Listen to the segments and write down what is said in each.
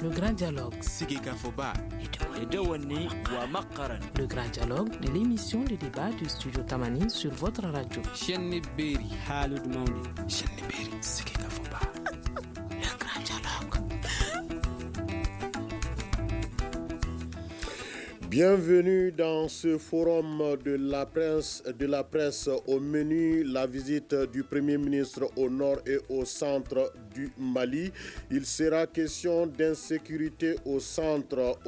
Le grand dialogue. Le grand dialogue de l'émission de débat du studio Tamani sur votre radio. Le grand dialogue. Bienvenue dans ce forum de la presse. Au menu, la visite du Premier ministre au nord et au centre du Mali. Il sera question d'insécurité au centre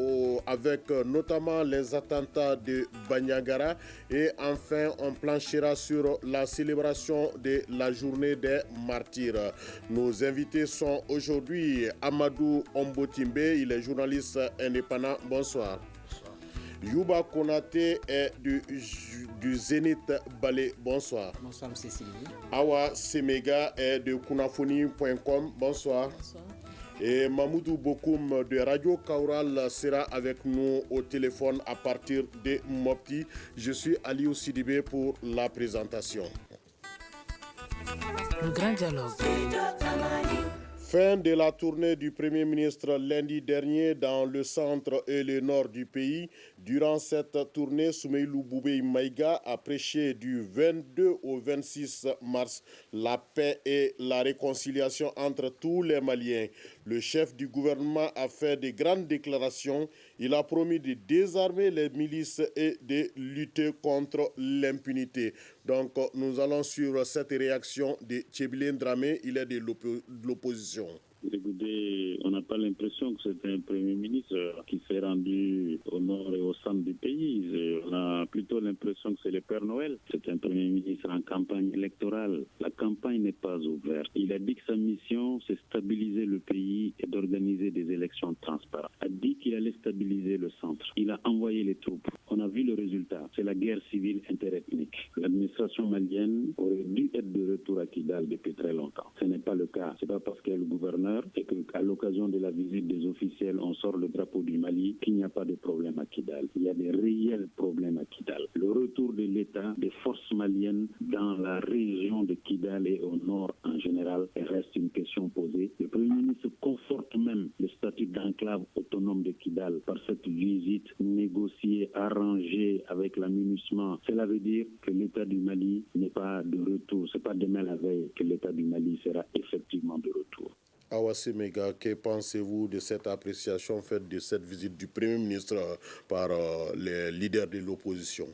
avec notamment les attentats de Bandiagara. Et enfin, on planchera sur la célébration de la journée des martyrs. Nos invités sont aujourd'hui Amadou Ombotimbe, il est journaliste indépendant. Bonsoir. Youba Konaté est du Zénith Balé. Bonsoir. Bonsoir, M. Sylvie. Awa Semega est de Kunafoni.com. Bonsoir. Bonsoir. Et Mamoudou Bokoum de Radio Kaural sera avec nous au téléphone à partir de Mopti. Je suis Aliou Sidibé pour la présentation. Le grand dialogue. Fin de la tournée du Premier ministre lundi dernier dans le centre et le nord du pays. Durant cette tournée, Soumeilou Boubé Maïga a prêché du 22 au 26 mars la paix et la réconciliation entre tous les Maliens. Le chef du gouvernement a fait de grandes déclarations. Il a promis de désarmer les milices et de lutter contre l'impunité. Donc, nous allons suivre cette réaction de Tchébilène Dramé. Il est de l'opposition. Écoutez, on n'a pas l'impression que c'est un Premier ministre qui s'est rendu au nord et au centre du pays. On a plutôt l'impression que c'est le Père Noël. C'est un Premier ministre en campagne électorale. La campagne n'est pas ouverte. Il a dit que sa mission, c'est stabiliser le pays et d'organiser des élections transparentes. Il a dit qu'il allait stabiliser le centre. Il a envoyé les troupes. On a vu le résultat. C'est la guerre civile interethnique. L'administration malienne aurait dû être de retour à Kidal depuis très longtemps. Ce n'est pas le cas. C'est pas parce qu'il y a le gouverneur et qu'à l'occasion de la visite des officiels, on sort le drapeau du Mali, qu'il n'y a pas de problème à Kidal. Il y a des réels problèmes à Kidal. Le retour de l'État, des forces maliennes dans la région de Kidal et au nord en général reste une question posée. Le Premier ministre conforte même le statut d'enclave autonome de Kidal par cette visite négociée, arrangée avec la MINUSMA. Cela veut dire que l'État du Mali n'est pas de retour. Ce n'est pas demain la veille que l'État du Mali sera effectivement de retour. Awassi Mega, que pensez-vous de cette appréciation faite de cette visite du Premier ministre par les leaders de l'opposition?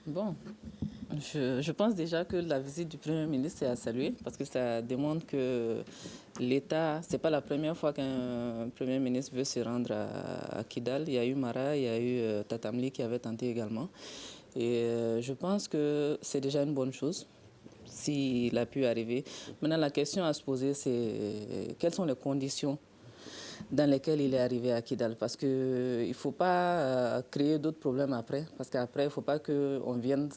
Bon, je pense déjà que la visite du Premier ministre est à saluer parce que ça démontre que l'État, ce n'est pas la première fois qu'un Premier ministre veut se rendre à Kidal. Il y a eu Mara, il y a eu Tatamli qui avait tenté également. Et je pense que c'est déjà une bonne chose s'il a pu arriver. Maintenant, la question à se poser, c'est quelles sont les conditions dans lesquelles il est arrivé à Kidal. Parce qu'il ne faut pas créer d'autres problèmes après. Parce qu'après, il ne faut pas qu'on vienne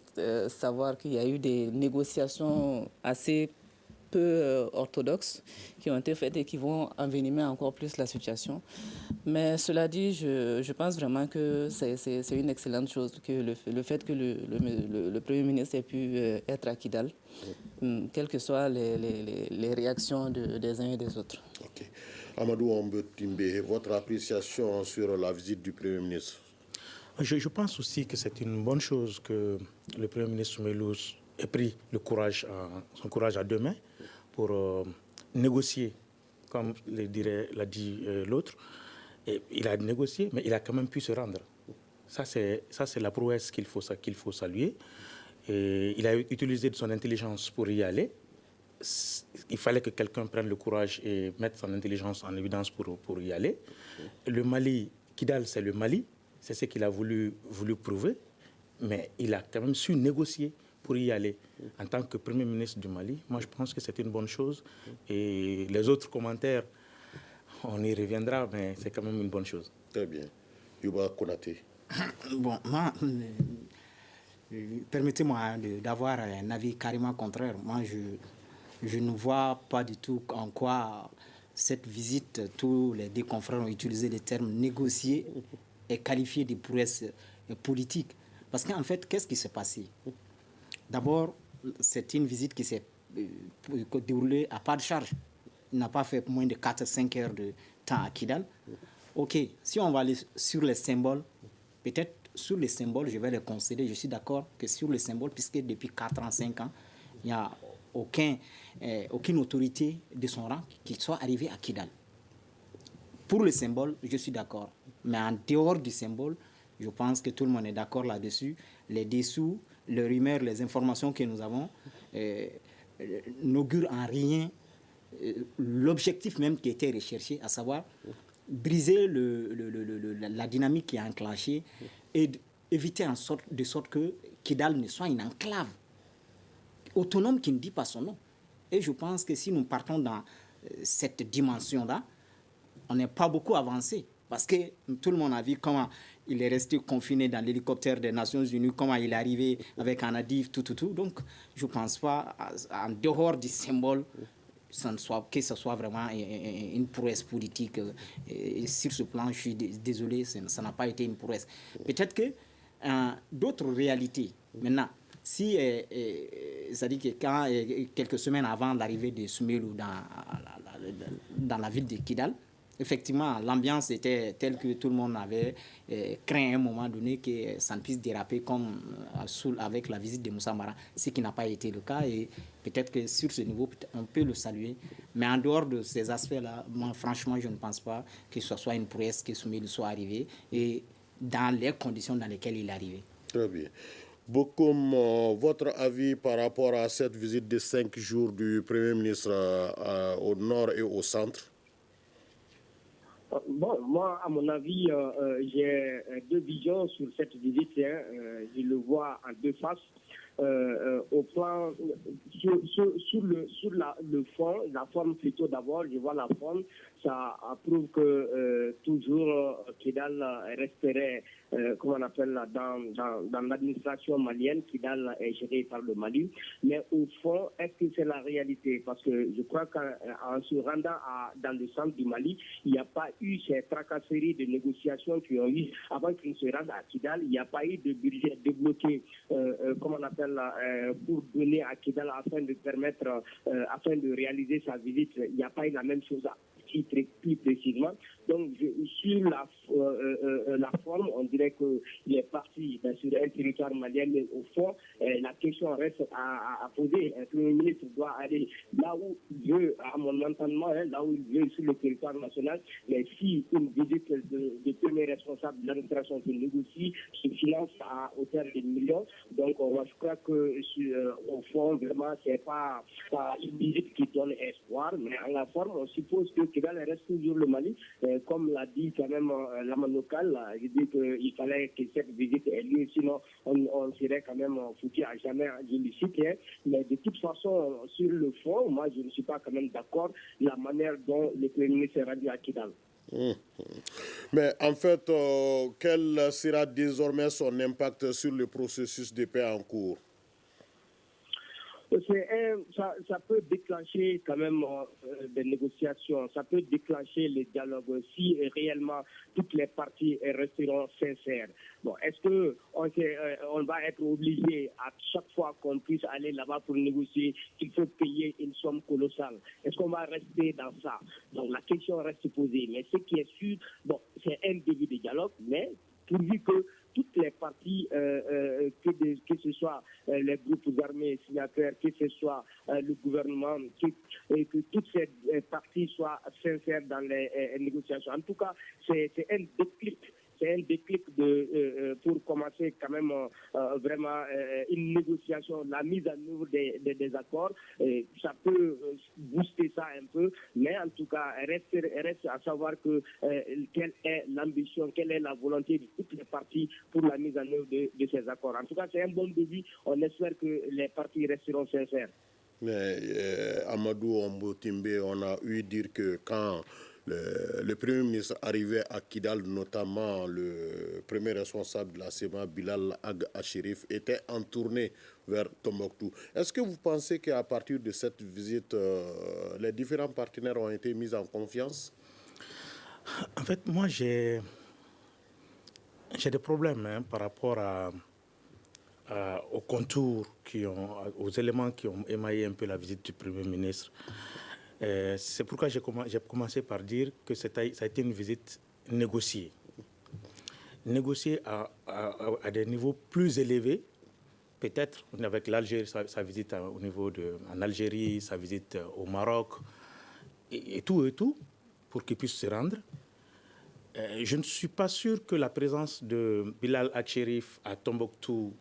savoir qu'il y a eu des négociations assez peu orthodoxes qui ont été faites et qui vont envenimer encore plus la situation. Mais cela dit, je pense vraiment que c'est une excellente chose que le fait que le Premier ministre ait pu être à Kidal, quelles que soient les réactions des uns et des autres. Okay. Amadou Ombotimbe, votre appréciation sur la visite du Premier ministre? Je pense aussi que c'est une bonne chose que le Premier ministre Soumeilou ait pris son courage à deux mains pour négocier, comme l'a dit l'autre. Et il a négocié, mais il a quand même pu se rendre. Ça, c'est la prouesse qu'il faut saluer. Et il a utilisé de son intelligence pour y aller. Il fallait que quelqu'un prenne le courage et mette son intelligence en évidence pour y aller. Le Mali, Kidal, c'est le Mali. C'est ce qu'il a voulu prouver. Mais il a quand même su négocier pour y aller. En tant que Premier ministre du Mali, moi, je pense que c'est une bonne chose. Et les autres commentaires, on y reviendra, mais c'est quand même une bonne chose. Très bien. Yuba Konaté. Bon, moi, permettez-moi d'avoir un avis carrément contraire. Moi, je ne vois pas du tout en quoi cette visite, tous les deux confrères ont utilisé le terme négocier et qualifié de prouesse politique. Parce qu'en fait, qu'est-ce qui s'est passé? D'abord, c'est une visite qui s'est déroulée à pas de charge. n'a pas fait moins de 4-5 heures de temps à Kidal. Ok, si on va aller sur les symboles, peut-être sur les symboles, je vais les concéder. Je suis d'accord que sur les symboles, puisque depuis 4 ans, 5 ans, il n'y a aucune autorité de son rang qui soit arrivée à Kidal. Pour le symbole, je suis d'accord. Mais en dehors du symbole, je pense que tout le monde est d'accord là-dessus. Les dessous, les rumeurs, les informations que nous avons n'augurent en rien l'objectif même qui était recherché, à savoir briser la dynamique qui est enclenchée et éviter de sorte que Kidal ne soit une enclave autonome qui ne dit pas son nom. Et je pense que si nous partons dans cette dimension-là, on n'est pas beaucoup avancé. Parce que tout le monde a vu comment il est resté confiné dans l'hélicoptère des Nations Unies, comment il est arrivé avec un adif, tout. Donc, je ne pense pas, en dehors du symbole, que ce soit vraiment une prouesse politique. Et sur ce plan, je suis désolé, ça n'a pas été une prouesse. Peut-être que d'autres réalités, maintenant, si, c'est-à-dire que quand, quelques semaines avant l'arrivée de Soumaïlou dans la ville de Kidal, effectivement, l'ambiance était telle que tout le monde avait craint à un moment donné que ça ne puisse déraper comme avec la visite de Moussa Mara, ce qui n'a pas été le cas. Et peut-être que sur ce niveau, on peut le saluer. Mais en dehors de ces aspects-là, moi, franchement, je ne pense pas que ce soit une prouesse que Soumaïlou soit arrivé et dans les conditions dans lesquelles il est arrivé. Très bien. Bokoum, votre avis par rapport à cette visite de 5 jours du Premier ministre au nord et au centre? Bon, moi, à mon avis, j'ai deux visions sur cette visite. Je le vois en deux faces. Au plan, sur le fond, la forme plutôt d'abord, je vois la forme, ça prouve que toujours Kidal resterait, comment on appelle là, dans l'administration malienne. Kidal est géré par le Mali. Mais au fond, est-ce que c'est la réalité? Parce que je crois qu'en se rendant dans le centre du Mali, il n'y a pas eu ces tracasseries de négociations qui ont eu avant qu'il ne se rende à Kidal. Il n'y a pas eu de budget débloqué, comment on appelle là, pour donner à Kidal afin de permettre, afin de réaliser sa visite. Il n'y a pas eu la même chose plus précisément. Donc, sur la forme, on dirait qu'il est parti sur un territoire malien, mais au fond, la question reste à poser. Un Premier ministre doit aller là où il veut, à mon entendement, là où il veut sur le territoire national. Mais si une visite de premier responsable de l'administration se négocie, se finance à hauteur de millions, donc je crois que au fond, vraiment, c'est pas une visite qui donne espoir, mais en la forme, on suppose que Kidal reste toujours le Mali. Comme l'a dit quand même l'amant local, il dit qu'il fallait que cette visite ait lieu, sinon on serait quand même foutu à jamais, je le cite. Mais de toute façon, sur le fond, moi je ne suis pas quand même d'accord la manière dont le Premier ministre est rendu à Kidal. Mais en fait, quel sera désormais son impact sur le processus de paix en cours? Ça peut déclencher quand même des négociations, ça peut déclencher les dialogues si réellement toutes les parties resteront sincères. Bon, est-ce que on va être obligé à chaque fois qu'on puisse aller là-bas pour négocier qu'il faut payer une somme colossale? Est-ce qu'on va rester dans ça? Donc la question reste posée. Mais ce qui est sûr, bon, c'est un début de dialogue, mais pourvu que toutes les parties, que ce soit les groupes armés signataires, que ce soit le gouvernement, que toutes ces parties soient sincères dans les négociations. En tout cas, c'est un déclic. C'est un déclic pour commencer quand même vraiment une négociation, la mise en œuvre des accords. Ça peut booster ça un peu, mais en tout cas, reste à savoir quelle est l'ambition, quelle est la volonté de toutes les parties pour la mise en œuvre de ces accords. En tout cas, c'est un bon début. On espère que les parties resteront sincères. Mais Amadou Ombotimbe, on a eu dire que quand le Premier ministre arrivait à Kidal, notamment le premier responsable de la SEMA, Bilal Ag Achérif, était en tournée vers Tombouctou. Est-ce que vous pensez qu'à partir de cette visite, les différents partenaires ont été mis en confiance? En fait, moi, j'ai des problèmes par rapport aux contours, aux éléments qui ont émaillé un peu la visite du Premier ministre. C'est pourquoi j'ai commencé par dire que ça a été une visite négociée. Négociée à des niveaux plus élevés. Peut-être avec l'Algérie, sa visite au niveau en Algérie, sa visite au Maroc, et tout, pour qu'il puisse se rendre. Je ne suis pas sûr que la présence de Bilal Al-Sherif à Tombouctou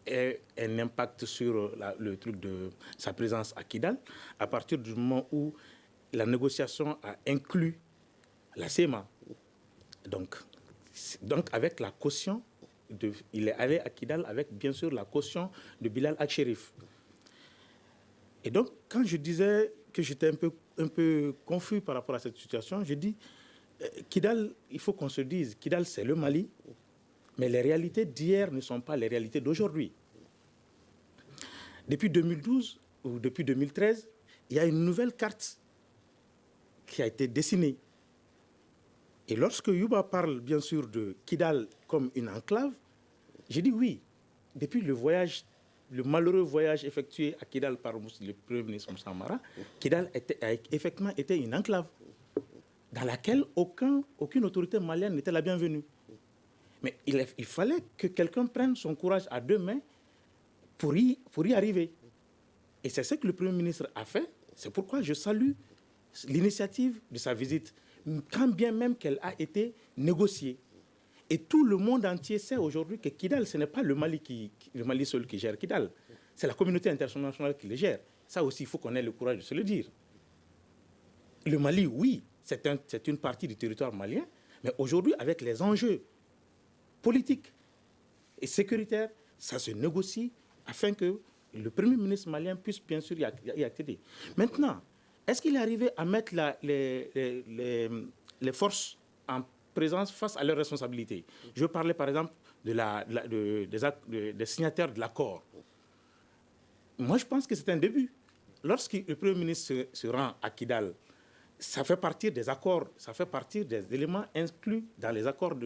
ait un impact sur le truc de sa présence à Kidal, à partir du moment où la négociation a inclus la CEMA. Donc avec la caution, il est allé à Kidal avec bien sûr la caution de Bilal Al-Sherif. Et donc, quand je disais que j'étais un peu confus par rapport à cette situation, je dis Kidal, il faut qu'on se dise, Kidal c'est le Mali, mais les réalités d'hier ne sont pas les réalités d'aujourd'hui. Depuis 2012 ou depuis 2013, il y a une nouvelle carte qui a été dessinée. Et lorsque Youba parle bien sûr de Kidal comme une enclave, j'ai dit oui, depuis le malheureux voyage effectué à Kidal par le Premier ministre Moussa Mara, Kidal a effectivement été une enclave dans laquelle aucune autorité malienne n'était la bienvenue. Mais il fallait que quelqu'un prenne son courage à deux mains pour y arriver. Et c'est ce que le Premier ministre a fait. C'est pourquoi je salue l'initiative de sa visite, quand bien même qu'elle a été négociée. Et tout le monde entier sait aujourd'hui que Kidal, ce n'est pas le Mali seul qui gère Kidal. C'est la communauté internationale qui le gère. Ça aussi, il faut qu'on ait le courage de se le dire. Le Mali, oui, c'est une partie du territoire malien, mais aujourd'hui, avec les enjeux politiques et sécuritaires, ça se négocie afin que le Premier ministre malien puisse bien sûr y accéder. Maintenant, est-ce qu'il est arrivé à mettre les forces en présence face à leurs responsabilités? Je veux parler par exemple des signataires de l'accord. Moi, je pense que c'est un début. Lorsque le Premier ministre se rend à Kidal, ça fait partie des accords, ça fait partie des éléments inclus dans les accords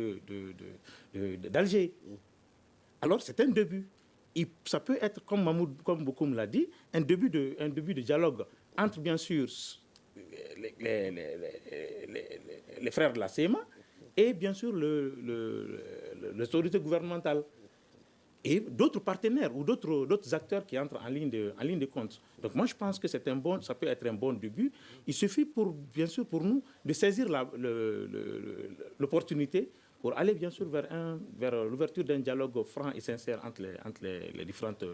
d'Alger. Alors, c'est un début. Ça peut être, comme Bokoum l'a dit, un début de dialogue entre, bien sûr, les frères de la CEMA et, bien sûr, l'autorité gouvernementale et d'autres partenaires ou d'autres acteurs qui entrent en ligne de compte. Donc moi, je pense que ça peut être un bon début. Il suffit, bien sûr, pour nous de saisir l'opportunité pour aller, bien sûr, vers l'ouverture d'un dialogue franc et sincère entre les différentes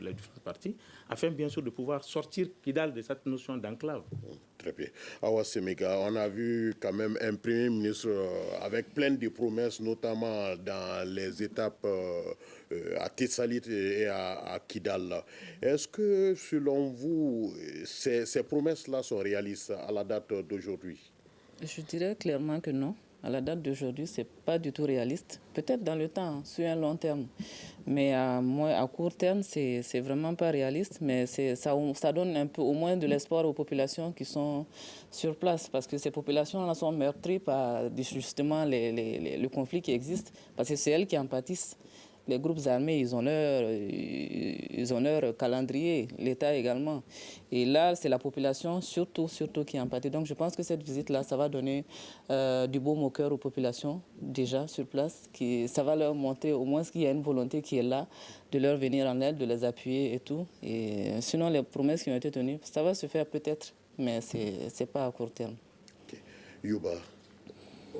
parties, afin, bien sûr, de pouvoir sortir Kidal de cette notion d'enclave. Très bien. Awa Semega, on a vu quand même un Premier ministre avec plein de promesses, notamment dans les étapes à Tessalit et à Kidal. Est-ce que, selon vous, ces promesses-là sont réalistes à la date d'aujourd'hui? Je dirais clairement que non. À la date d'aujourd'hui, ce n'est pas du tout réaliste. Peut-être dans le temps, sur un long terme. Mais à court terme, c'est vraiment pas réaliste. Mais ça donne un peu, au moins, de l'espoir aux populations qui sont sur place. Parce que ces populations-là sont meurtries par justement le conflit qui existe. Parce que c'est elles qui en pâtissent. Les groupes armés, ils ont leur calendrier, l'État également. Et là, c'est la population surtout qui en pâtit. Donc je pense que cette visite-là, ça va donner du baume au cœur aux populations déjà sur place. Ça va leur montrer au moins qu'il y a une volonté qui est là de leur venir en aide, de les appuyer et tout. Et sinon, les promesses qui ont été tenues, ça va se faire peut-être, mais ce n'est pas à court terme. Okay. Youba.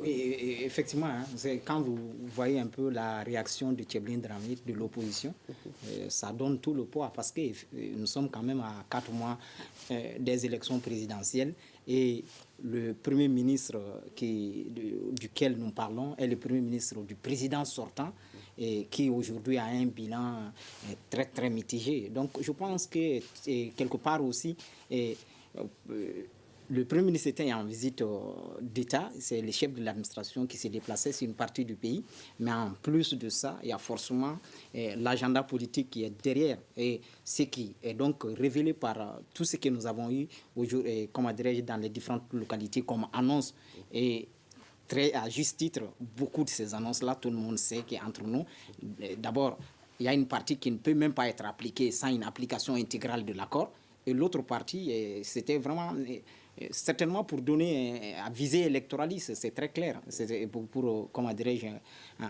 Oui, effectivement, hein, quand vous voyez un peu la réaction de Tchéblin Dramit, de l'opposition, ça donne tout le poids parce que nous sommes quand même à 4 mois des élections présidentielles et le Premier ministre duquel nous parlons est le Premier ministre du président sortant et qui aujourd'hui a un bilan très très mitigé. Donc je pense que quelque part aussi... le Premier ministre était en visite d'État, c'est le chef de l'administration qui s'est déplacé sur une partie du pays. Mais en plus de ça, il y a forcément l'agenda politique qui est derrière. Et ce qui est donc révélé par tout ce que nous avons eu aujourd'hui, dans les différentes localités comme annonce. Et très à juste titre, beaucoup de ces annonces-là, tout le monde sait qu'entre nous, d'abord, il y a une partie qui ne peut même pas être appliquée sans une application intégrale de l'accord. Et l'autre partie, c'était vraiment certainement pour donner à visée électoraliste, c'est très clair. C'est pour comment dirais-je,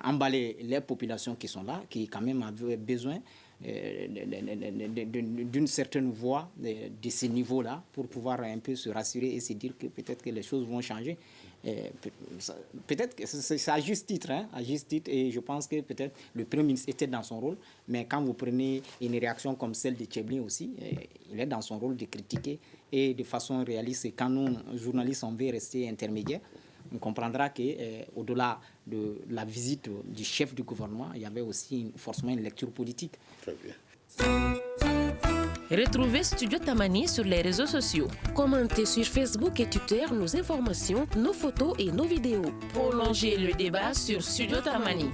emballer les populations qui sont là, qui quand même avaient besoin d'une certaine voix de ce niveau-là pour pouvoir un peu se rassurer et se dire que peut-être que les choses vont changer. Peut-être que c'est à juste titre, et je pense que peut-être le Premier ministre était dans son rôle, mais quand vous prenez une réaction comme celle de Tchebli aussi, il est dans son rôle de critiquer et de façon réaliste. Et quand nous, journalistes, on veut rester intermédiaires, on comprendra qu'au-delà de la visite du chef du gouvernement, il y avait aussi forcément une lecture politique. Très bien. Retrouvez Studio Tamani sur les réseaux sociaux. Commentez sur Facebook et Twitter nos informations, nos photos et nos vidéos. Prolongez le débat sur Studio Tamani.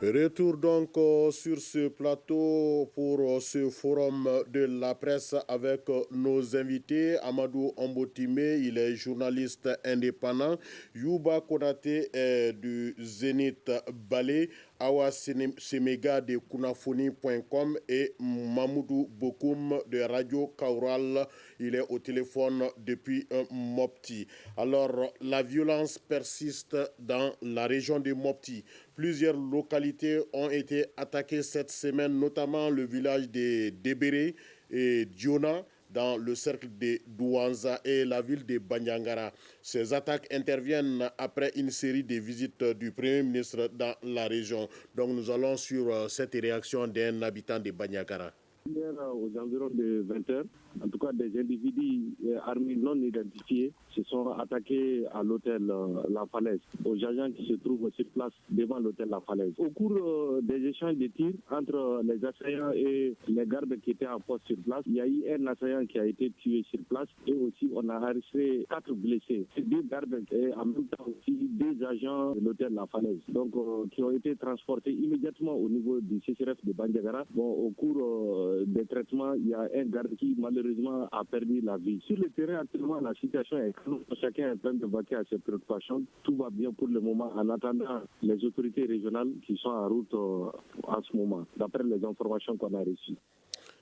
Retour donc sur ce plateau pour ce forum de la presse avec nos invités. Amadou Ombotime, il est journaliste indépendant. Youba Konate est du Zénith Balé. Awa Semega de Kunafoni.com et Mamoudou Bokoum de Radio Kaural. Il est au téléphone depuis Mopti. Alors, la violence persiste dans la région de Mopti. Plusieurs localités ont été attaquées cette semaine, notamment le village de Débéré et Diona, dans le cercle de Douanza et la ville de Banyangara. Ces attaques interviennent après une série de visites du Premier ministre dans la région. Donc nous allons sur cette réaction d'un habitant de Banyangara. Hier, aux environs de 20h, en tout cas des individus armés non identifiés se sont attaqués à l'hôtel La Falaise, aux agents qui se trouvent sur place devant l'hôtel La Falaise. Au cours des échanges de tirs entre les assaillants et les gardes qui étaient en poste sur place, il y a eu un assaillant qui a été tué sur place et aussi on a arrêté 4 blessés. Ces 2 gardes et en même temps aussi 2 agents de l'hôtel La Falaise, donc qui ont été transportés immédiatement au niveau du CCRF de Bandiagara. Bon, au cours des traitements, il y a un garde qui malheureusement a perdu la vie. Sur le terrain, actuellement, la situation est calme. Chacun est en train de vaquer à ses préoccupations. Tout va bien pour le moment en attendant les autorités régionales qui sont en route en ce moment, d'après les informations qu'on a reçues.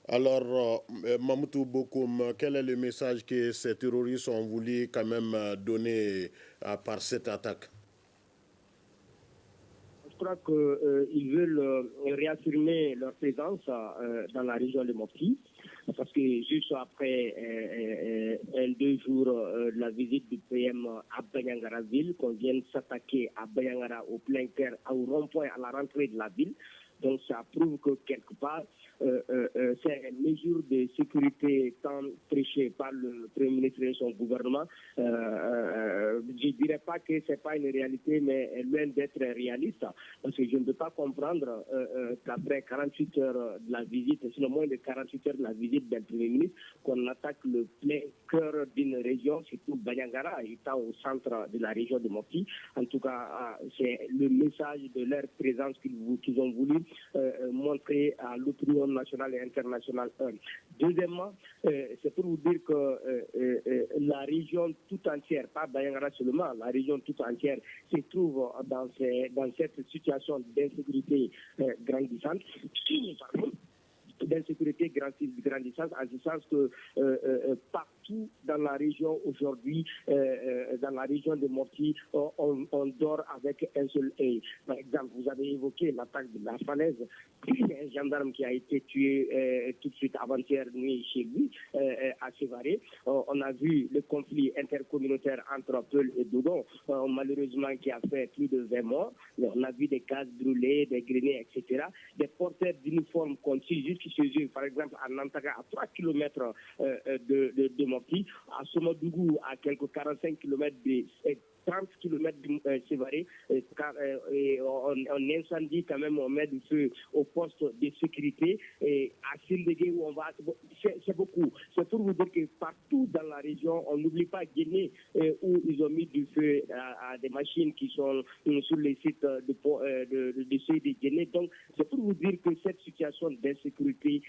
Alors, Mamoudou Bokoum, quel est le message que ces terroristes ont voulu quand même donner par cette attaque? Je crois qu'ils veulent réaffirmer leur présence dans la région de Mopti, parce que juste après 2 jours de la visite du PM à Banyangara ville, qu'on vient de s'attaquer à Banyangara au plein cœur, au rond-point à la rentrée de la ville. Donc ça prouve que quelque part, c'est une mesure de sécurité tant prêchée par le Premier ministre et son gouvernement. Je ne dirais pas que ce n'est pas une réalité, mais loin d'être réaliste. Parce que je ne peux pas comprendre qu'après 48 heures de la visite, sinon moins de 48 heures de la visite d'un Premier ministre, qu'on attaque le plein cœur d'une région, surtout Banyangara, étant au centre de la région de Mopti. En tout cas, c'est le message de leur présence qu'ils ont voulu montrer à l'opinion nationale et internationale. Deuxièmement, c'est pour vous dire que la région tout entière, pas Banyangara seulement, la région tout entière se trouve dans cette situation d'insécurité grandissante. D'insécurité grandissante, en ce sens que partout dans la région aujourd'hui, dans la région de Mopti, on dort avec un seul œil. Par exemple, vous avez évoqué l'attaque de La Falaise, un gendarme qui a été tué tout de suite avant-hier nuit chez lui, à Sévaré. On a vu le conflit intercommunautaire entre Peul et Doudon, malheureusement qui a fait plus de 20 morts. On a vu des cases brûlées, des grenades, etc. Des porteurs d'uniformes conçus jusqu'à par exemple à Nantaga, à 3 km de Mopti, à Somadougou, à quelques 45 km de 30 km de Sévaré, on incendie quand même, on met du feu au poste de sécurité, et à Sindégué où on va, c'est beaucoup. C'est pour vous dire que partout dans la région, on n'oublie pas Guinée, où ils ont mis du feu à des machines qui sont sur les sites de ceux de Guinée. Donc, c'est pour vous dire que cette situation d'insécurité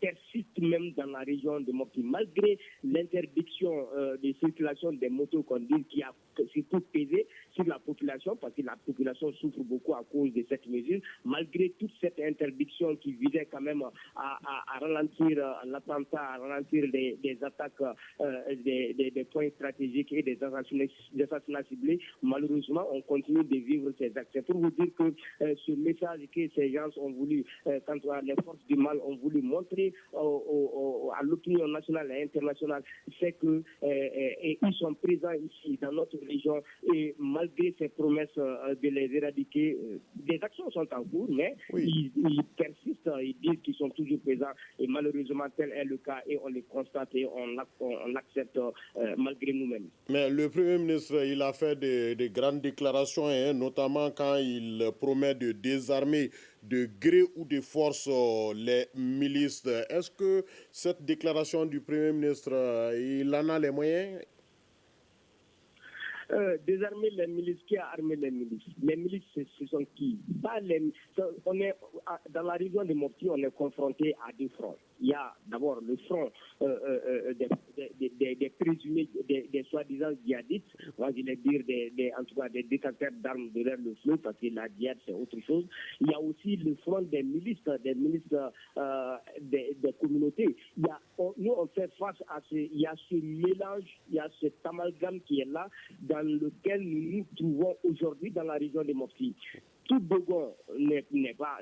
persiste même dans la région de Mopti, malgré l'interdiction de circulation des motos qu'on dit qui a surtout pesé. sur la population, parce que la population souffre beaucoup à cause de cette mesure, malgré toute cette interdiction qui visait quand même à ralentir l'attentat, à ralentir des attaques des points stratégiques et des assassinats ciblés. Malheureusement, on continue de vivre ces actes. C'est pour vous dire que ce message que ces gens ont voulu, quand les forces du mal ont voulu montrer à l'opinion nationale et internationale, c'est que ils sont présents ici dans notre région et malgré ces promesses de les éradiquer, des actions sont en cours, mais ils persistent, ils disent qu'ils sont toujours présents et malheureusement tel est le cas et on les constate et on l'accepte malgré nous-mêmes. Mais le Premier ministre, il a fait de grandes déclarations, hein, notamment quand il promet de désarmer de gré ou de force les milices. Est-ce que cette déclaration du Premier ministre, il en a les moyens? Désarmer les milices, qui a armé les milices? Les milices, ce sont qui? On est, dans la région de Mopti, on est confronté à deux fronts. Il y a d'abord le front des présumés, des soi-disant djihadistes, moi je vais dire en tout cas des détenteurs d'armes derrière le fleuve, parce que la djihad c'est autre chose. Il y a aussi le front des milices des communautés. Nous on fait face à il y a ce mélange, il y a cet amalgame qui est là, dans lequel nous nous trouvons aujourd'hui dans la région de Mopti. Tout Dogon n'est pas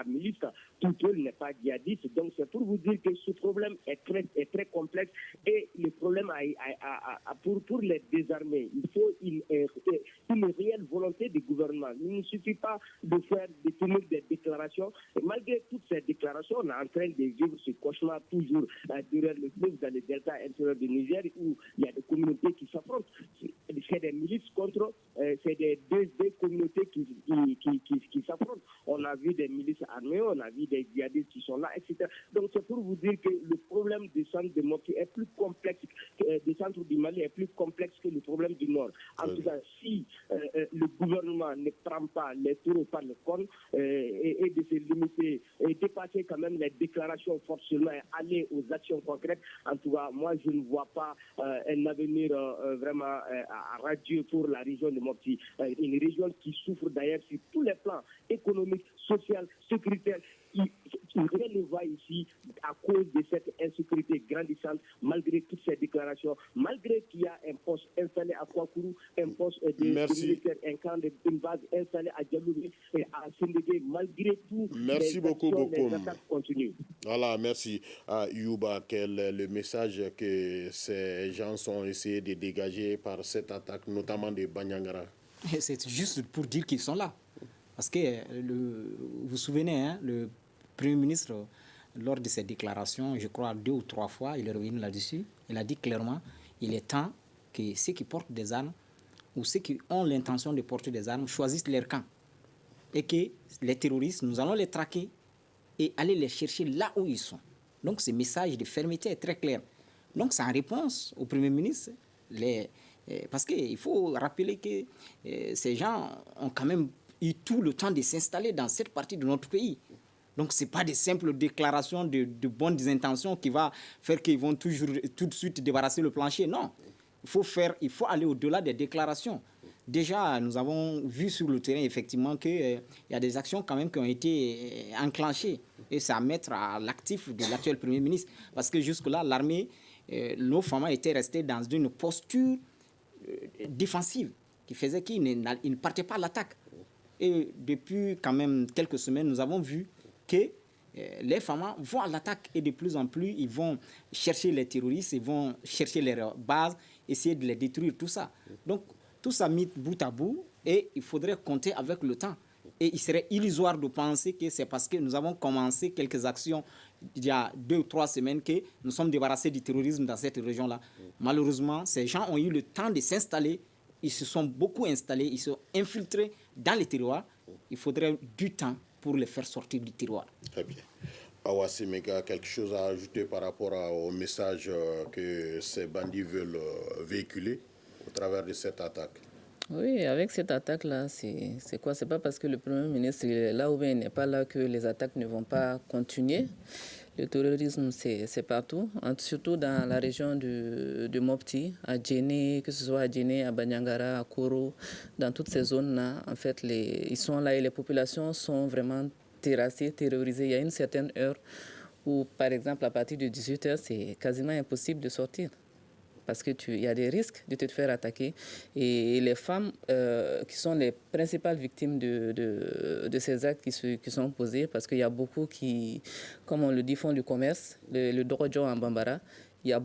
milice, tout Peul n'est pas djihadiste. Donc c'est pour vous dire que ce problème est très complexe et le problème pour les désarmer, il faut une réelle volonté du gouvernement. Il ne suffit pas de tenir des déclarations. Et malgré toutes ces déclarations, on est en train de vivre ce cauchemar toujours derrière le fleuve dans le delta intérieur du Niger où il y a des communautés qui s'affrontent. C'est des milices contre, c'est des deux communautés qui s'affrontent. On a vu des milices armées, on a vu des djihadistes qui sont là, etc. Donc c'est pour vous dire que le problème du centre de Mopti est plus complexe, du centre du Mali est plus complexe que le problème du Nord. En tout cas, si le gouvernement ne prend pas les taureaux par le cornes et de se limiter et dépasser quand même les déclarations forcément et aller aux actions concrètes, en tout cas, moi je ne vois pas un avenir vraiment radieux pour la région de Mopti. Une région qui souffre d'ailleurs sur tous les plans économiques, social, sécuritaire. Rien ne va ici à cause de cette insécurité grandissante, malgré toutes ces déclarations, malgré qu'il y a un poste installé à Kouakourou, un poste de militaire, un camp d'une base installé à Djaloubé et à Sénégué, malgré tout, merci beaucoup. Les attaques continuent. Voilà, merci à Youba. Quel est le message que ces gens ont essayé de dégager par cette attaque, notamment de Banyangara? C'est juste pour dire qu'ils sont là. Parce que, vous vous souvenez, hein, le Premier ministre, lors de ses déclarations, je crois 2 ou 3 fois, il est revenu là-dessus. Il a dit clairement, il est temps que ceux qui portent des armes ou ceux qui ont l'intention de porter des armes choisissent leur camp. Et que les terroristes, nous allons les traquer et aller les chercher là où ils sont. Donc ce message de fermeté est très clair. Donc c'est en réponse au Premier ministre, parce qu'il faut rappeler que ces gens ont quand même eu tout le temps de s'installer dans cette partie de notre pays. Donc, ce n'est pas des simples déclarations de bonnes intentions qui vont faire qu'ils vont tout de suite débarrasser le plancher. Non, il faut aller au-delà des déclarations. Déjà, nous avons vu sur le terrain, effectivement, qu'il y a des actions quand même qui ont été enclenchées. Et c'est à mettre à l'actif de l'actuel Premier ministre. Parce que jusque-là, l'armée, nos femmes étaient restées dans une posture défensive qui faisait qu'ils ne partaient pas à l'attaque. Et depuis quand même quelques semaines, nous avons vu que les femmes vont à l'attaque et de plus en plus, ils vont chercher les terroristes, ils vont chercher leurs bases, essayer de les détruire, tout ça. Donc, tout ça mis bout à bout et il faudrait compter avec le temps. Et il serait illusoire de penser que c'est parce que nous avons commencé quelques actions il y a 2 ou 3 semaines que nous sommes débarrassés du terrorisme dans cette région-là. Malheureusement, ces gens ont eu le temps de s'installer. Ils se sont beaucoup installés, ils se sont infiltrés dans les terroirs. Il faudrait du temps pour les faire sortir du terroir. Très bien. Awassi Mega, quelque chose à ajouter par rapport au message que ces bandits veulent véhiculer au travers de cette attaque? Oui, avec cette attaque-là, c'est quoi? C'est pas parce que le Premier ministre est là ou bien il n'est pas là que les attaques ne vont pas continuer. Le terrorisme, c'est partout, surtout dans la région de Mopti, à Djéné, que ce soit à Djéné, à Banyangara, à Koro, dans toutes ces zones-là, en fait, ils sont là et les populations sont vraiment terrassées, terrorisées. Il y a une certaine heure où, par exemple, à partir de 18h, c'est quasiment impossible de sortir. Parce qu'il y a des risques de te faire attaquer. Et les femmes qui sont les principales victimes de ces actes qui sont posés, parce qu'il y a beaucoup qui, comme on le dit, font du commerce, le dojo en Bambara. Il y a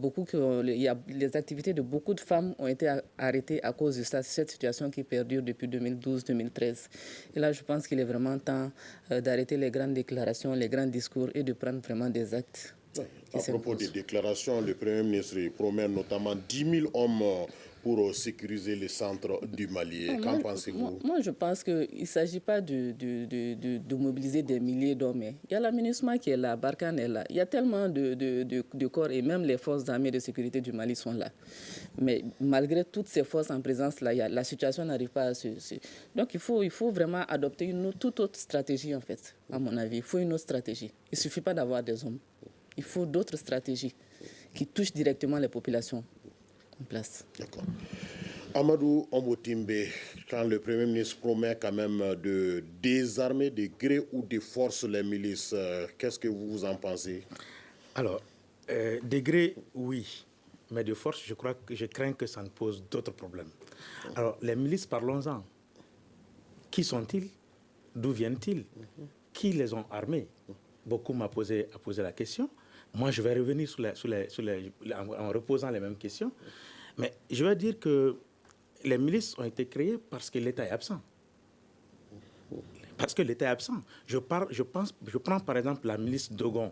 les activités de beaucoup de femmes ont été arrêtées à cause de cette situation qui perdure depuis 2012-2013. Et là, je pense qu'il est vraiment temps d'arrêter les grandes déclarations, les grands discours et de prendre vraiment des actes. À propos des déclarations, le Premier ministre promet notamment 10 000 hommes pour sécuriser les centres du Mali. Qu'en pensez-vous? Moi, je pense qu'il ne s'agit pas de mobiliser des milliers d'hommes. Il y a la MINUSMA qui est là, Barkhane est là. Il y a tellement de corps et même les forces armées de sécurité du Mali sont là. Mais malgré toutes ces forces en présence, là, la situation n'arrive pas à se... Donc il faut vraiment adopter une toute autre stratégie, en fait, à mon avis. Il faut une autre stratégie. Il ne suffit pas d'avoir des hommes. Il faut d'autres stratégies qui touchent directement les populations en place. D'accord. Amadou Ombotimbe, quand le Premier ministre promet quand même de désarmer de gré ou de force les milices, qu'est-ce que vous en pensez? Alors, de gré, oui. Mais de force, je crains que ça ne pose d'autres problèmes. Alors, les milices, parlons-en. Qui sont-ils? D'où viennent-ils? Qui les ont armés? Beaucoup m'ont posé la question. Moi, je vais revenir en reposant les mêmes questions. Mais je vais dire que les milices ont été créées parce que l'État est absent. Parce que l'État est absent. Je prends par exemple la milice Dogon,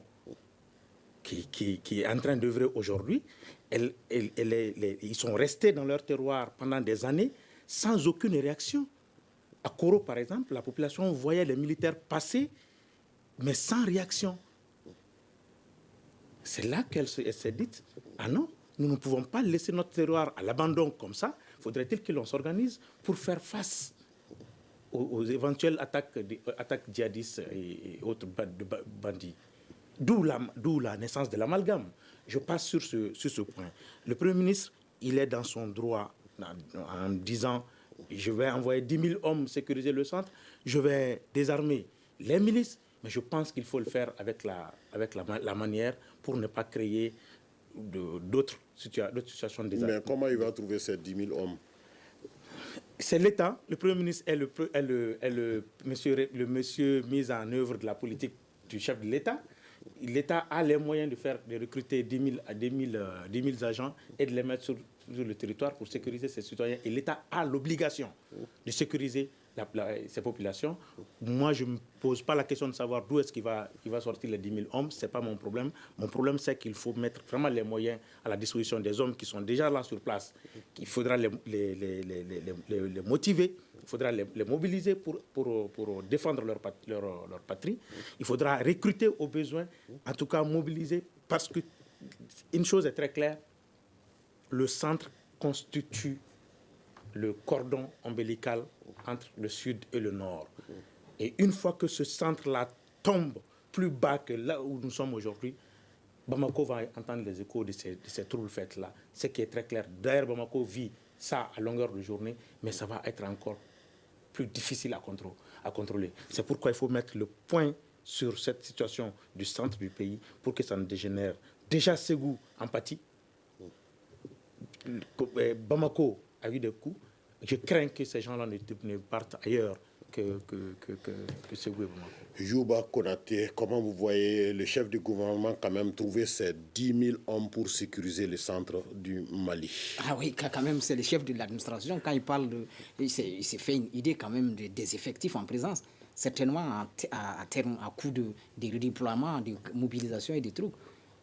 qui est en train d'œuvrer aujourd'hui. Ils sont restés dans leur terroir pendant des années sans aucune réaction. À Koro, par exemple, la population voyait les militaires passer, mais sans réaction. C'est là qu'elle s'est dite, ah non, nous ne pouvons pas laisser notre terroir à l'abandon comme ça. Faudrait-il que l'on s'organise pour faire face aux éventuelles attaques djihadistes et autres bandits. D'où la naissance de l'amalgame. Je passe sur ce point. Le Premier ministre, il est dans son droit en disant, je vais envoyer 10 000 hommes sécuriser le centre, je vais désarmer les milices, mais je pense qu'il faut le faire avec la manière pour ne pas créer d'autres situations de désastre. Mais comment il va trouver ces 10 000 hommes? C'est l'État. Le Premier ministre est le monsieur mis en œuvre de la politique du chef de l'État. L'État a les moyens de recruter 10 000 agents et de les mettre sur le territoire pour sécuriser ses citoyens. Et l'État a l'obligation de sécuriser ces populations. Moi, je ne me pose pas la question de savoir d'où est-ce qu'il va sortir les 10 000 hommes. Ce n'est pas mon problème. Mon problème, c'est qu'il faut mettre vraiment les moyens à la disposition des hommes qui sont déjà là sur place. Il faudra les motiver, il faudra les mobiliser pour défendre leur patrie. Il faudra recruter au besoin, en tout cas mobiliser, parce qu'une chose est très claire, le centre constitue le cordon ombilical entre le sud et le nord. Et une fois que ce centre-là tombe plus bas que là où nous sommes aujourd'hui, Bamako va entendre les échos de ces troubles faits-là. Ce qui est très clair. D'ailleurs, Bamako vit ça à longueur de journée, mais ça va être encore plus difficile à contrôler. C'est pourquoi il faut mettre le point sur cette situation du centre du pays pour que ça ne dégénère. Déjà, Ségou, en pâtit. Bamako a eu des coups. Je crains que ces gens-là ne partent ailleurs que Ségou et Bamako. Youba Konaté, comment vous voyez le chef du gouvernement quand même trouver ces 10 000 hommes pour sécuriser le centre du Mali? Ah oui, quand même, c'est le chef de l'administration. Quand il parle il s'est fait une idée quand même des effectifs en présence. Certainement à terme, à coup de redéploiement, de mobilisation et des trucs.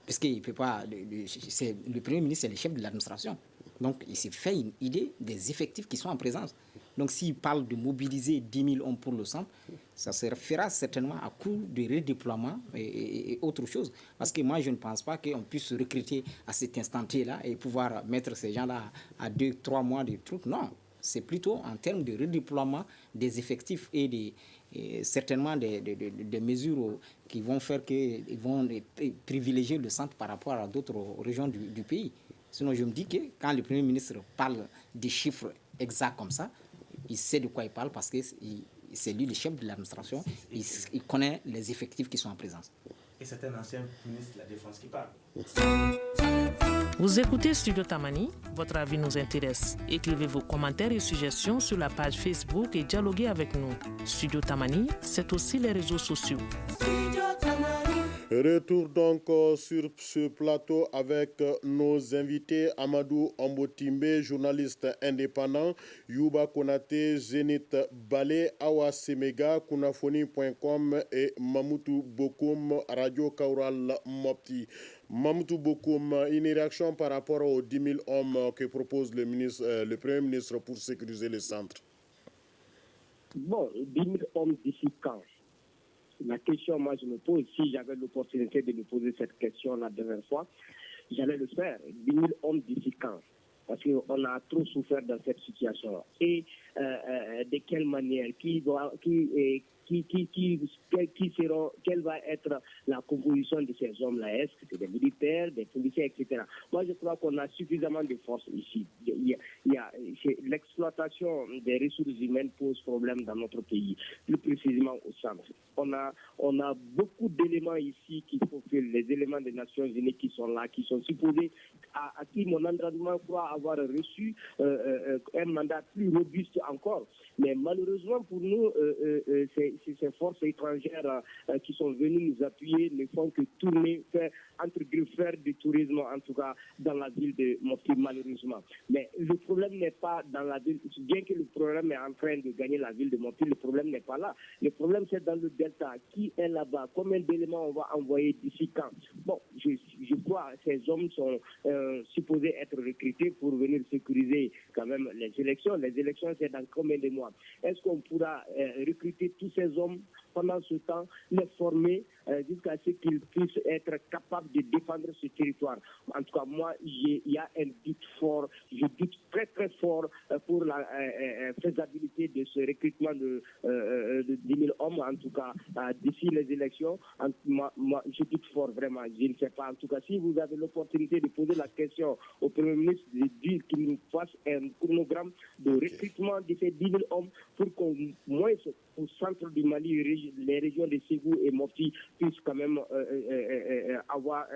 Parce qu'il ne peut pas... Le Premier ministre, c'est le chef de l'administration. Donc, il s'est fait une idée des effectifs qui sont en présence. Donc, s'il parle de mobiliser 10 000 hommes pour le centre, ça se fera certainement à coup de redéploiement et autre chose. Parce que moi, je ne pense pas qu'on puisse recruter à cet instant-là et pouvoir mettre ces gens-là à 2-3 mois de trucs. Non. C'est plutôt en termes de redéploiement des effectifs et certainement des mesures qui vont faire qu'ils vont privilégier le centre par rapport à d'autres régions du pays. Sinon, je me dis que quand le Premier ministre parle des chiffres exacts comme ça, il sait de quoi il parle parce que c'est lui le chef de l'administration, il connaît les effectifs qui sont en présence. Et c'est un ancien ministre de la Défense qui parle. Vous écoutez Studio Tamani, votre avis nous intéresse. Écrivez vos commentaires et suggestions sur la page Facebook et dialoguez avec nous. Studio Tamani, c'est aussi les réseaux sociaux. Retour donc sur ce plateau avec nos invités Amadou Ombotimbe, journaliste indépendant, Yuba Konate, Zénith Balé, Awa Semega, Kunafoni.com et Mamoutou Bokoum, Radio Kaural Mopti. Mamoutou Bokoum, une réaction par rapport aux 10 000 hommes que propose le Premier ministre pour sécuriser les centres. Bon, 10 000 hommes d'ici quand? La question, moi, je me pose, si j'avais l'opportunité de me poser cette question la dernière fois, j'allais le faire. 10 000 hommes d'ici quand? Parce qu'on a trop souffert dans cette situation. Et de quelle manière? Quelle va être la composition de ces hommes-là? Est-ce que c'est des militaires, des policiers, etc. Moi, je crois qu'on a suffisamment de forces ici. L'exploitation des ressources humaines pose problème dans notre pays, plus précisément au centre. On a beaucoup d'éléments ici qu'il faut que les éléments des Nations Unies qui sont là, qui sont supposés, à qui mon entraînement croit avoir reçu un mandat plus robuste encore. Mais malheureusement pour nous, ces forces étrangères qui sont venues nous appuyer ne font que tourner, faire du tourisme, en tout cas dans la ville de Mopti, malheureusement. Mais le problème n'est pas dans la ville, bien que le problème est en train de gagner la ville de Mopti, le problème n'est pas là. Le problème c'est dans le delta. Qui est là-bas? Combien d'éléments on va envoyer d'ici quand? Bon, je crois que ces hommes sont supposés être recrutés pour venir sécuriser quand même les élections. Les élections, c'est dans combien de mois? Est-ce qu'on pourra recruter tous ces hommes pendant ce temps, les former jusqu'à ce qu'ils puissent être capables de défendre ce territoire? En tout cas, moi, il y a un doute fort, je doute très très fort pour la faisabilité de ce recrutement de 10 000 hommes, en tout cas, d'ici les élections. Moi, je doute fort, vraiment, je ne sais pas. En tout cas, si vous avez l'opportunité de poser la question au Premier ministre, de dire qu'il nous fasse un chronogramme de recrutement de ces 10 000 hommes pour qu'au moins au centre du Mali, les régions de Ségou et Mopti puissent quand même avoir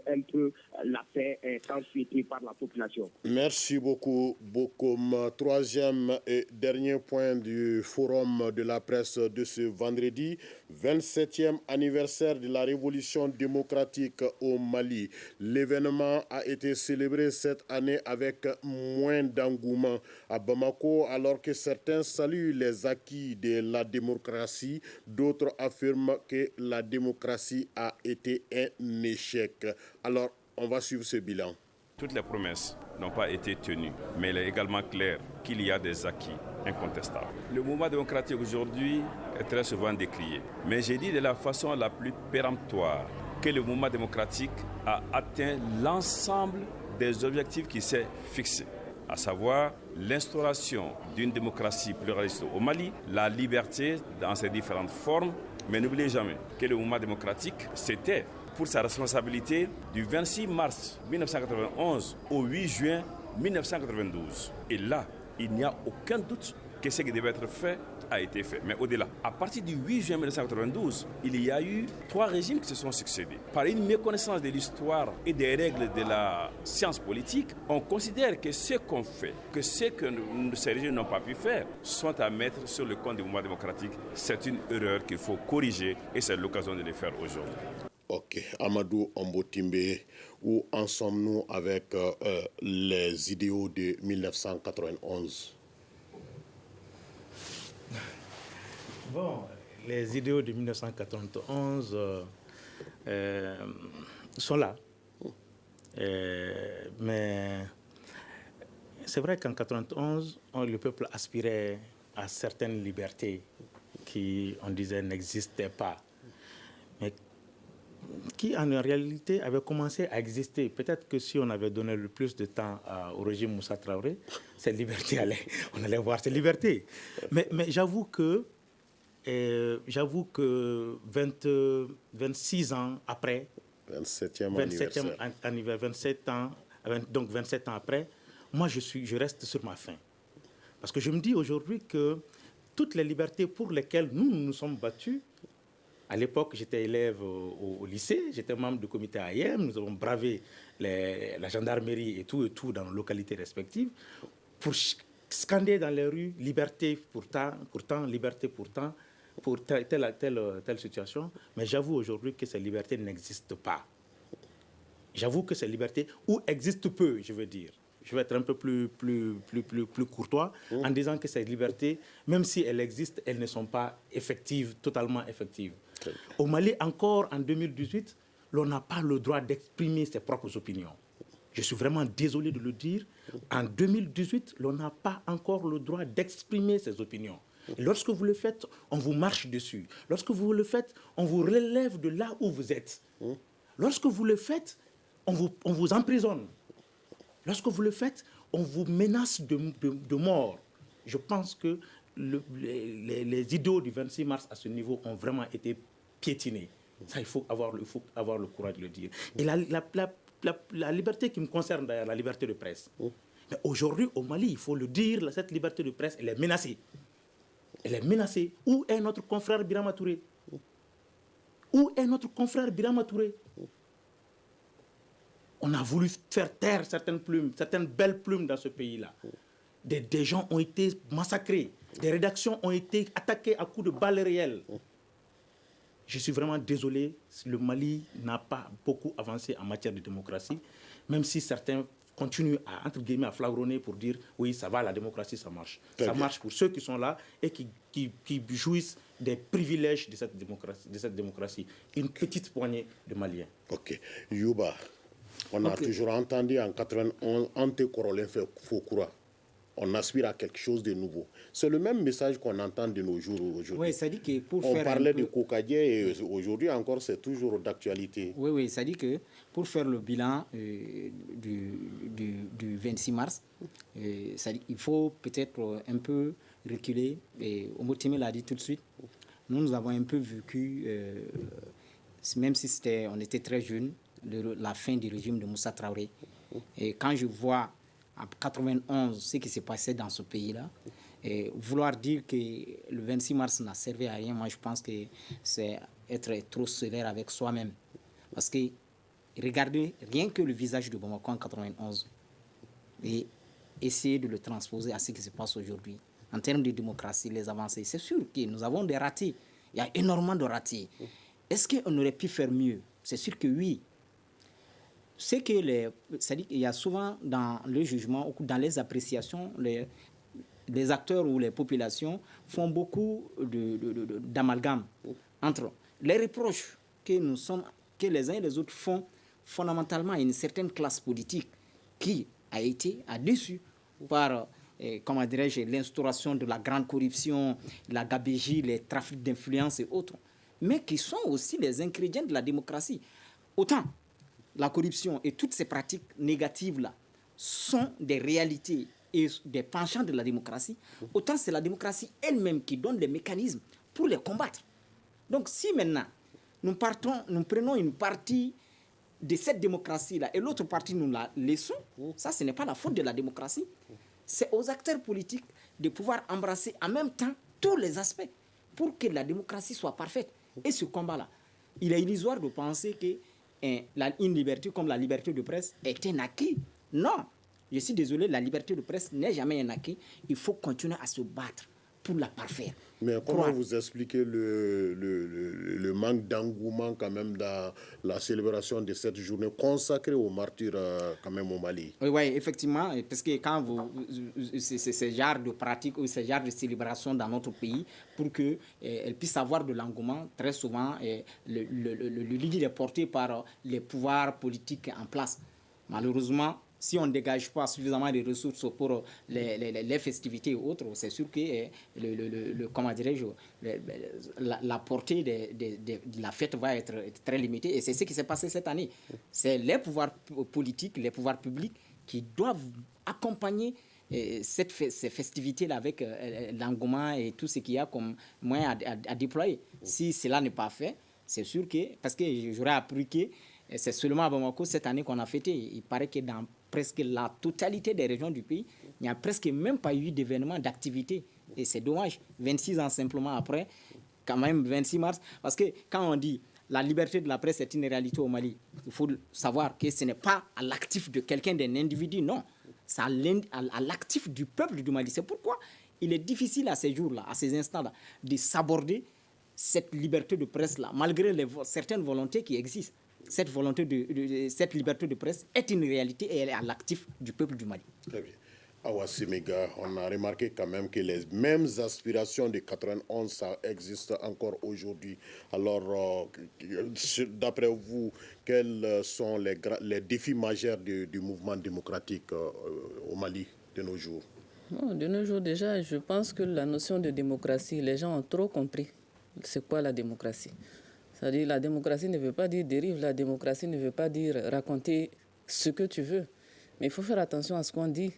un peu la paix tant souhaitée par la population. Merci beaucoup, Bokoum. Troisième et dernier point du forum de la presse de ce vendredi, 27e anniversaire de la révolution démocratique au Mali. L'événement a été célébré cette année avec moins d'engouement à Bamako, alors que certains saluent les acquis de la démocratie, d'autres affirment que la démocratie a été un échec. Alors, on va suivre ce bilan. Toutes les promesses n'ont pas été tenues, mais il est également clair qu'il y a des acquis incontestables. Le mouvement démocratique aujourd'hui est très souvent décrié, mais j'ai dit de la façon la plus péremptoire que le mouvement démocratique a atteint l'ensemble des objectifs qu'il s'est fixés, à savoir l'instauration d'une démocratie pluraliste au Mali, la liberté dans ses différentes formes, mais n'oubliez jamais que le mouvement démocratique, c'était pour sa responsabilité du 26 mars 1991 au 8 juin 1992. Et là, il n'y a aucun doute que ce qui devait être fait a été fait. Mais au-delà, à partir du 8 juin 1992, il y a eu 3 régimes qui se sont succédés. Par une méconnaissance de l'histoire et des règles de la science politique, on considère que ce qu'on fait, que ce que ces régimes n'ont pas pu faire, sont à mettre sur le compte du mouvement démocratique. C'est une erreur qu'il faut corriger et c'est l'occasion de le faire aujourd'hui. Ok, Amadou Ombotimbe, où en sommes-nous avec les idéaux de 1991? Bon, les idéaux de 1991 sont là. Mais c'est vrai qu'en 1991, le peuple aspirait à certaines libertés qui, on disait, n'existaient pas. Mais qui en réalité avait commencé à exister. Peut-être que si on avait donné le plus de temps au régime Moussa Traoré, cette liberté on allait voir cette liberté. Mais j'avoue que 26 ans après, 27e anniversaire, 27 ans après, moi je reste sur ma faim. Parce que je me dis aujourd'hui que toutes les libertés pour lesquelles nous sommes battus, à l'époque, j'étais élève au lycée, j'étais membre du comité AIM, nous avons bravé la gendarmerie et tout dans nos localités respectives pour scander dans les rues « liberté pourtant, liberté pourtant » pour telle situation. Mais j'avoue aujourd'hui que ces libertés n'existent pas. J'avoue que ces libertés, ou existent peu, je veux dire. Je vais être un peu plus courtois en disant que ces libertés, même si elles existent, elles ne sont pas effectives, totalement effectives. Au Mali, encore en 2018, l'on n'a pas le droit d'exprimer ses propres opinions. Je suis vraiment désolé de le dire. En 2018, l'on n'a pas encore le droit d'exprimer ses opinions. Et lorsque vous le faites, on vous marche dessus. Lorsque vous le faites, on vous relève de là où vous êtes. Lorsque vous le faites, on vous emprisonne. Lorsque vous le faites, on vous menace de mort. Je pense que les idéaux du 26 mars à ce niveau ont vraiment été piétinés. Ça, il faut avoir le courage de le dire. Et la liberté qui me concerne d'ailleurs, la liberté de presse. Mais aujourd'hui, au Mali, il faut le dire, cette liberté de presse, elle est menacée. Elle est menacée. Où est notre confrère Birama Touré? Où est notre confrère Birama Touré? On a voulu faire taire certaines belles plumes dans ce pays-là. Des gens ont été massacrés. Des rédactions ont été attaquées à coups de balles réelles. Je suis vraiment désolé, le Mali n'a pas beaucoup avancé en matière de démocratie, même si certains continuent à, entre guillemets, à flagronner pour dire oui, ça va, la démocratie, ça marche. Ça marche pour ceux qui sont là et qui jouissent des privilèges de cette démocratie. Une petite poignée de Maliens. Ok. Youba, on a toujours entendu en 91 Ante Korolin Fokura. On aspire à quelque chose de nouveau. C'est le même message qu'on entend de nos jours aujourd'hui. Oui, ça dit que pour on faire parlait de Kokadie et aujourd'hui encore, c'est toujours d'actualité. Oui, ça dit que pour faire le bilan du 26 mars, ça dit, il faut peut-être un peu reculer. Et Omotimé l'a dit tout de suite. Nous avons un peu vécu, même si on était très jeunes, la fin du régime de Moussa Traoré. Et quand je vois en 91, ce qui s'est passé dans ce pays-là, et vouloir dire que le 26 mars n'a servi à rien, moi je pense que c'est être trop sévère avec soi-même. Parce que regardez rien que le visage de Bamako en 91 et essayer de le transposer à ce qui se passe aujourd'hui. En termes de démocratie, les avancées, c'est sûr que nous avons des ratés. Il y a énormément de ratés. Est-ce qu'on aurait pu faire mieux? C'est sûr que oui. C'est que c'est-à-dire qu'il y a souvent dans le jugement, ou dans les appréciations, les acteurs ou les populations font beaucoup d'amalgame entre les reproches que les uns et les autres font fondamentalement à une certaine classe politique qui a déçu par, comment dirais-je, l'instauration de la grande corruption, la gabégie, les trafics d'influence et autres, mais qui sont aussi les ingrédients de la démocratie. Autant la corruption et toutes ces pratiques négatives-là sont des réalités et des penchants de la démocratie, autant c'est la démocratie elle-même qui donne des mécanismes pour les combattre. Donc si maintenant nous prenons une partie de cette démocratie-là et l'autre partie nous la laissons, ça ce n'est pas la faute de la démocratie. C'est aux acteurs politiques de pouvoir embrasser en même temps tous les aspects pour que la démocratie soit parfaite. Et ce combat-là, il est illusoire de penser que une liberté comme la liberté de presse est un acquis. Non, je suis désolé, la liberté de presse n'est jamais un acquis. Il faut continuer à se battre pour la parfaire. Mais comment vous expliquez le manque d'engouement quand même dans la célébration de cette journée consacrée aux martyrs quand même au Mali? Oui, effectivement, parce que quand c'est ce genre de pratique ou ce genre de célébration dans notre pays, pour qu'elle puisse avoir de l'engouement, très souvent, le leader est porté par les pouvoirs politiques en place. Malheureusement, Si on ne dégage pas suffisamment de ressources pour les festivités et autres, c'est sûr que comment dirais-je, la portée de la fête va être très limitée. Et c'est ce qui s'est passé cette année. C'est les pouvoirs politiques, les pouvoirs publics qui doivent accompagner ces festivités-là avec l'engouement et tout ce qu'il y a comme moyen à déployer. Si cela n'est pas fait, c'est sûr que, parce que j'aurais appris que c'est seulement à Bamako cette année qu'on a fêté. Il paraît que dans presque la totalité des régions du pays, il n'y a presque même pas eu d'événements, d'activités. Et c'est dommage, 26 ans simplement après, quand même 26 mars, parce que quand on dit la liberté de la presse est une réalité au Mali, il faut savoir que ce n'est pas à l'actif de quelqu'un, d'un individu, non. C'est à l'actif du peuple du Mali. C'est pourquoi il est difficile à ces jours-là, à ces instants-là, de s'aborder cette liberté de presse-là, malgré certaines volontés qui existent. Cette liberté de presse est une réalité et elle est à l'actif du peuple du Mali. Très bien. Awa Semega, on a remarqué quand même que les mêmes aspirations de 91, ça existe encore aujourd'hui. Alors, d'après vous, quels sont les défis majeurs du mouvement démocratique au Mali de nos jours? De nos jours, déjà, je pense que la notion de démocratie, les gens ont trop compris c'est quoi la démocratie. C'est-à-dire la démocratie ne veut pas dire dérive, la démocratie ne veut pas dire raconter ce que tu veux. Mais il faut faire attention à ce qu'on dit.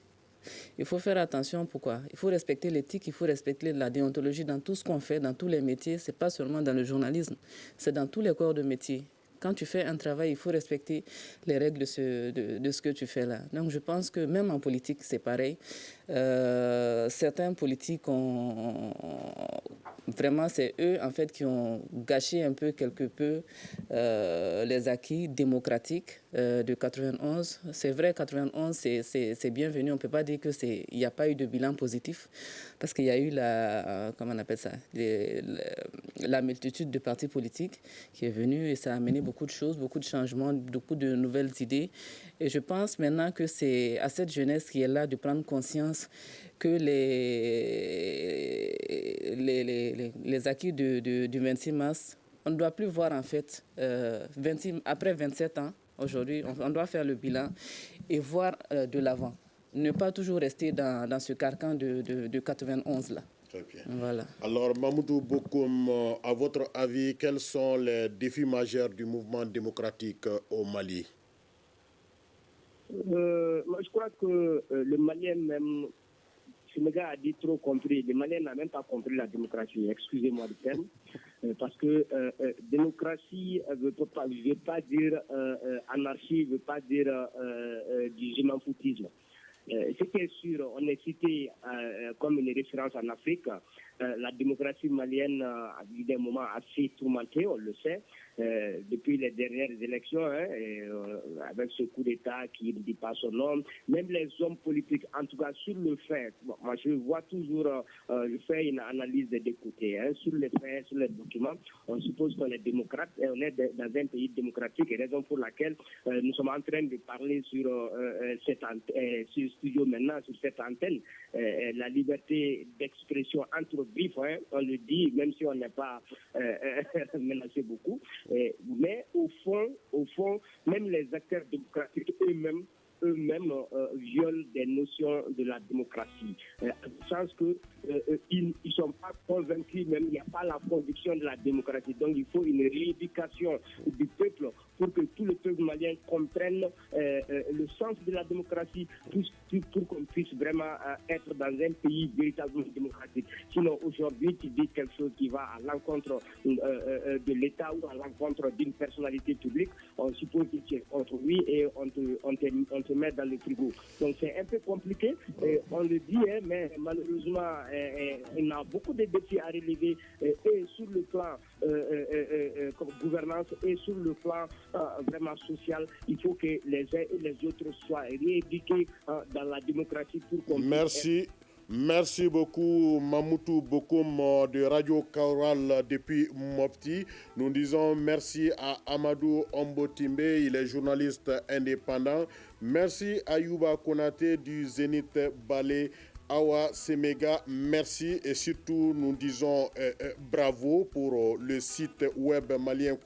Il faut faire attention, pourquoi? Il faut respecter l'éthique, il faut respecter la déontologie dans tout ce qu'on fait, dans tous les métiers. Ce n'est pas seulement dans le journalisme, c'est dans tous les corps de métier. Quand tu fais un travail, il faut respecter les règles de ce que tu fais là. Donc je pense que même en politique, c'est pareil. Certains politiques vraiment, c'est eux en fait qui ont gâché un peu, quelque peu, les acquis démocratiques de 91. C'est vrai, 91, c'est bienvenu. On ne peut pas dire qu'il n'y a pas eu de bilan positif parce qu'il y a eu comment on appelle ça, la multitude de partis politiques qui est venue et ça a amené beaucoup de choses, beaucoup de changements, beaucoup de nouvelles idées. Et je pense maintenant que c'est à cette jeunesse qui est là de prendre conscience que les acquis du 26 mars, on ne doit plus voir en fait, après 27 ans, aujourd'hui, on doit faire le bilan et voir de l'avant. Ne pas toujours rester dans ce carcan de 91 là. Très bien. Voilà. Alors, Mamoudou Bokoum, à votre avis, quels sont les défis majeurs du mouvement démocratique au Mali? Moi, je crois que le Malien même, Semega a dit trop compris. Le Malien n'a même pas compris la démocratie, excusez-moi du terme, parce que démocratie ne veut pas dire anarchie, ne veut pas dire du je m'en foutisme. Ce qui est sûr, on est cité comme une référence en Afrique. La démocratie malienne a eu des moments assez tourmentés, on le sait, depuis les dernières élections, avec ce coup d'État qui ne dit pas son nom. Même les hommes politiques, en tout cas sur le fait, moi je vois toujours, je fais une analyse des deux côtés. Sur les faits, sur les documents, on suppose qu'on est démocrate et on est dans un pays démocratique, et raison pour laquelle nous sommes en train de parler sur ce studio maintenant, sur cette antenne, la liberté d'expression entre vif, on le dit, même si on n'est pas menacé beaucoup. Mais au fond, même les acteurs démocratiques eux-mêmes violent des notions de la démocratie. Dans le sens qu'ils ne sont pas convaincus, même il n'y a pas la conviction de la démocratie. Donc il faut une rééducation du peuple pour que tout le peuple malien comprenne le sens de la démocratie pour qu'on puisse vraiment être dans un pays véritablement démocratique. Sinon aujourd'hui tu dis quelque chose qui va à l'encontre de l'État ou à l'encontre d'une personnalité publique, on suppose que tu es contre lui et on te met dans le frigo. Donc c'est un peu compliqué, on le dit, mais malheureusement il y a beaucoup de défis à relever et sur le plan comme gouvernance et sur le plan vraiment social. Il faut que les uns et les autres soient rééduqués dans la démocratie pour qu'on puisse... Merci beaucoup Mamoudou Bokoum de Radio Kaoral depuis Mopti. Nous disons merci à Amadou Ombotimbe, il est journaliste indépendant. Merci à Yuba Konaté du Zénith Balé. Awa Semega, merci et surtout nous disons bravo pour le site web malien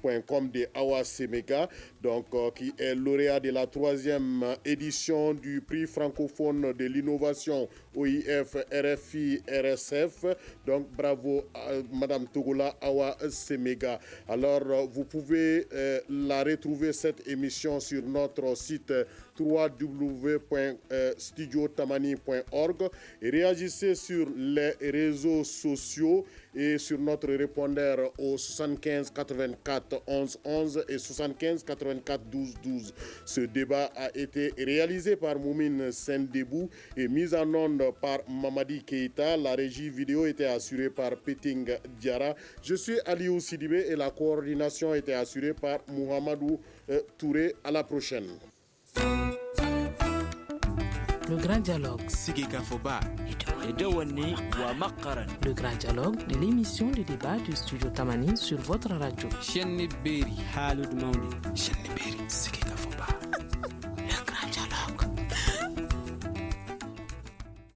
.com de Awa Semega, donc qui est lauréat de la 3e édition du prix francophone de l'innovation OIF RFI RSF. Donc bravo à Madame Togola Awa Semega. Alors vous pouvez la retrouver cette émission sur notre site www.studiotamani.org et réagissez sur les réseaux sociaux et sur notre répondeur au 75 84 11 11 et 75 84 12 12. Ce débat a été réalisé par Moumine Sendebou et mis en onde par Mamadi Keita. La régie vidéo était assurée par Peting Diara. Je suis Aliou Sidibé et la coordination était assurée par Mouhamadou Touré. À la prochaine. Le grand dialogue. Le grand dialogue de l'émission de débat du studio Tamani sur votre radio.